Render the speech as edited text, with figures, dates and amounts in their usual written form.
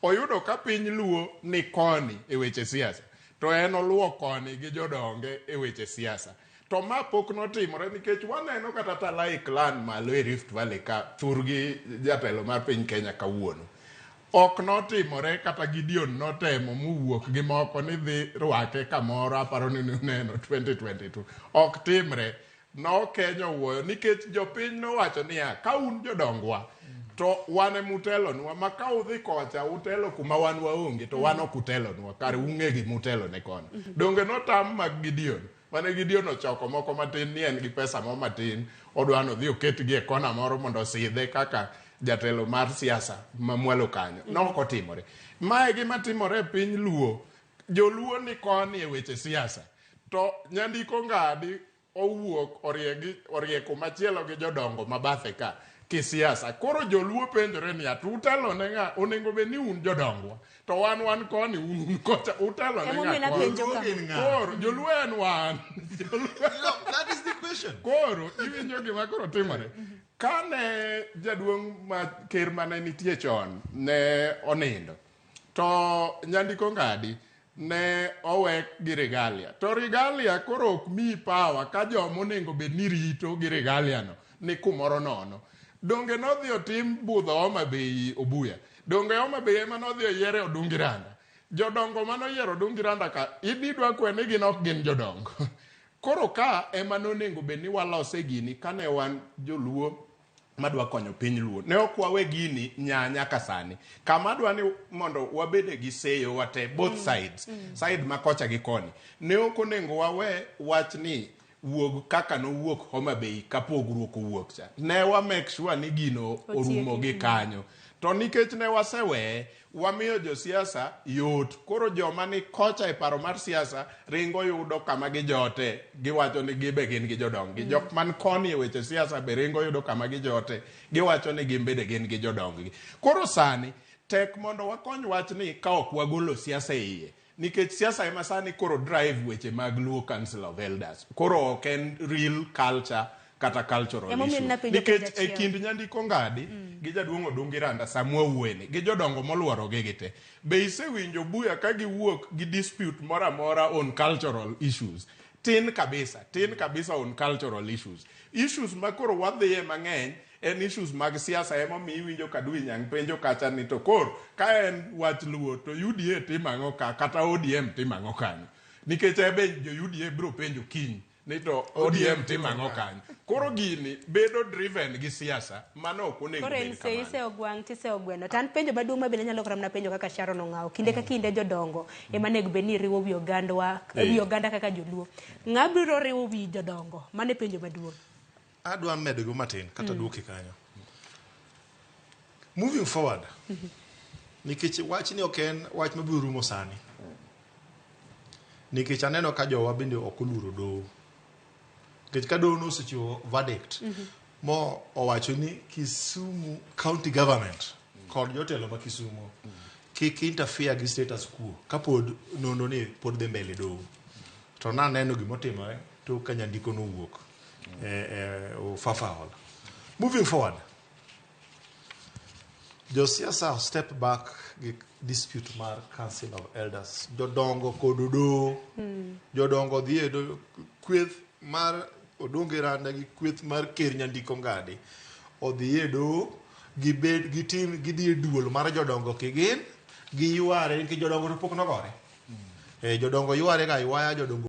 oyudo ka piny luo ni koni e weche siasa to en oluwo koni gi jodonge e weche siasa. To ma pok notimore nikech waneno kata Talai clan malo e Rift Valley ka thurgi jatelo mar piny Kenya kawuono. Ok notimore kata Gideon notemo mowuok gi moko ni dhi rwake kamoro aparo ni neno 2022. Ok timre. No Kenya wuoyo nikech jopiny nowacho niya ka un jodongwa to wane mutelonwa ma ka udhi kocha utelo kuma wan waonge to wan ok utelonwa kar ung'e gi mutelo ne kono. Donge notam mag Gideon. Mane Gideon ochoko moko matin ni en gi pesa mo matin odwano dhi oketgi e kona moro mondo osidhe kaka jatelo mar siasa mamwalo kanyo. Noko timore. Mae gima timore e piny Luo. Joluo ni koni e weche siasa. To Nyandiko Ngadi owuok orie komachielo gi jodongo mabathe ka kisiasa. Koro Joluo penjore ni utelo ne ng'a onego bed ni un jodongwa. To wan koni un kocha utelo ne ng'a. Koro Joluo en wan. That is the question. Koro iwinjo gima koro timore. Kane jaduong' ma ker mane nitie chon ne onindo. To Nyandiko Ngadi ne owek gi regalia. To regalia koro ok mi power ka jomo nego bed ni rito gi regalia no ni kumoro nono. Donge nodhi otim budho Homa Bay Obuya. Donge Homa Bay ema nodhi oyiere Odungiranda. Jodongo manoyiero Odungiranda ka ididwa kwene gin ok gin jodongo. Koro ka ema nonengo bed ni walose gini kane wan Joluo madwa konyo piny Luo. Ne ok wawe gini nyaka sani. Kama dwa ni mondo wabede gi seyo wate both sides. Side makocha gi koni. Ne ok onengo wawe wach ni wuog kaka no wuok Homa Bay ka pogruok wuok cha. Ne wa make sure ni gino orumo gi kanyo. To nikech ne wasewe wamiyo jo siasa yot. Koro joma ni kocha e paro mar siasa ringo yudo kama gijote. Giwacho ni gibe gin gi jodongi. Jok man koni e weche siasa be ringo yudo kama gijote. Giwacho ni gimbede gin gi jodongi. Koro sani tek mondo wakony wach ni ka ok wagolo siasa iye. Nikech siasa ema sani koro drive weche mag Luo Council of Elders. Koro ok en real culture kata cultural issue. Nikech e kind Nyandiko Ngadi gi jaduong' Odungiranda Samwa Wuene gi jodongo moluoro gi gite. Be isewinjo buya ka giwuok gi dispute mora on cultural issues. Tin kabisa on cultural issues. Issues ma koro wadhiye mang'eny en issues mag siasa ema mi winjo ka Dwi Nyang' penjo kacha ni to koro ka en wach Luo to UDA timang'o ka kata ODM timang'o kanyo. Nikech ebe jo UDA bro penjo kiny ni to ODM timang'o kanyo. Koro gini bedo driven gi siasa mano ok onego bed kamano. Koro ise ogwang' tise ogweno. Tan penjo maduong' mabende nyalo kramna penjo kaka Sharon Ong'aw. Kinde ka kinde jodongo ema nego bed ni riwo wi oganda kaka Joluo. Ng'a biro riwo wi jodongo? Mane penjo maduong'. Adwa medo go matin kata duoki kanyo. Moving forward. Nikech wach ni ok en wach mabiro rumo sani. Nikech aneno ka jowa bende ok oluro doho. Nikech ka doho nosechiwo verdict mo owacho ni Kisumu County Government kod jotelo ma Kisumu kik interfere gi status quo kapod nono ni pod dhi mbele doho. To naneno gimotimore to ka Nyandiko nowuok Fafahol. Moving forward. Jo siasa step back gi dispute mar Council of Elders. Jodongo kod doho. Jodongo dhi e kweth mar Odungiranda gi kweth mar ker Nyandiko Ngadi. Odhi e doho gidhi e duol mar jodongo kigin gi yware nikech jodongo to pok nogore. Jodongo yware ga ywaya jodongo